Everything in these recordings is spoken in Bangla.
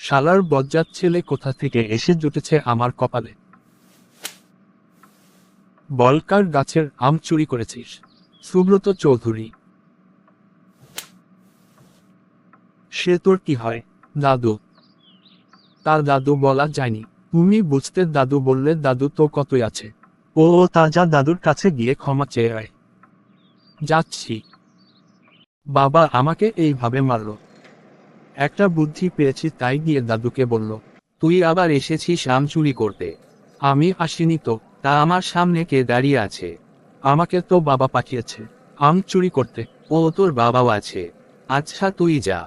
শালার বজ্জাত ছেলে কোথা থেকে এসে জুটেছে আমার কপালে। বলকার গাছের আম চুরি করেছিস? সুব্রত চৌধুরী। সে তোর কি হয়? দাদু। তার দাদু বলা যায়নি, তুমি বুঝতে দাদু বললে দাদু তো কতই আছে। ও তা যা, দাদুর কাছে গিয়ে ক্ষমা চেয়ে আয়। যাচ্ছি। বাবা আমাকে এইভাবে মারল। একটা বুদ্ধি পেয়েছি তাই গিয়ে দাদুকে বলল। তুই আবার এসেছিস আম চুরি করতে? আমি আসিনি তো। তা আমার সামনে কে দাঁড়িয়ে আছে? আমাকে তো বাবা পাঠিয়েছে আম চুরি করতে। ও তোর বাবাও আছে। আচ্ছা তুই যা।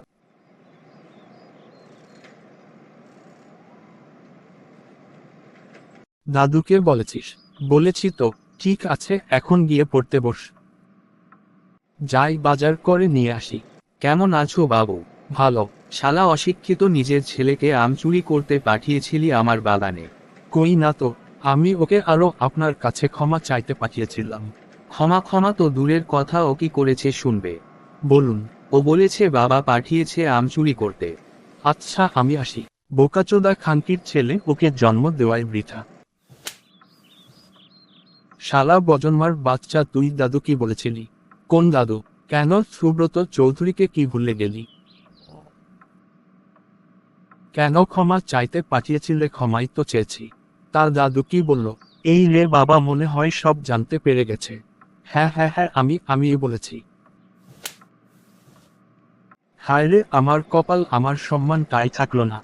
দাদুকে বলেছিস? বলেছি তো। ঠিক আছে, এখন গিয়ে পড়তে বস। যাই বাজার করে নিয়ে আসি। কেমন আছো বাবু? ভালো। শালা অশিক্ষিত, নিজের ছেলেকে আম চুরি করতে পাঠিয়েছিলি আমার বাগানে। কই না তো, আমি ওকে আরো আপনার কাছে ক্ষমা চাইতে পাঠিয়েছিলাম। ক্ষমা ক্ষমা তো দূরের কথা, ও কি করেছে শুনবে? বলুন। ও বলেছে বাবা পাঠিয়েছে আম চুরি করতে। আচ্ছা আমি আসি। বোকাচোদা খানকির ছেলে, ওকে জন্ম দেওয়াই বৃথা। শালা বজন্মার বাচ্চা, তুই দাদু কি বলেছিলি? কোন দাদু? কেন, সুব্রত চৌধুরীকে কি ভুলে গেলি? কেন ক্ষমা চাইতে পাঠিয়েছিলে? ক্ষমাই তো চেয়েছি। তার দাদু কি বলল? এই রে বাবা, মনে হয় সব জানতে পেরে গেছে। হ্যাঁ হ্যাঁ হ্যাঁ, আমিই বলেছি। হায় রে আমার কপাল, আমার সম্মান তাই থাকলো না।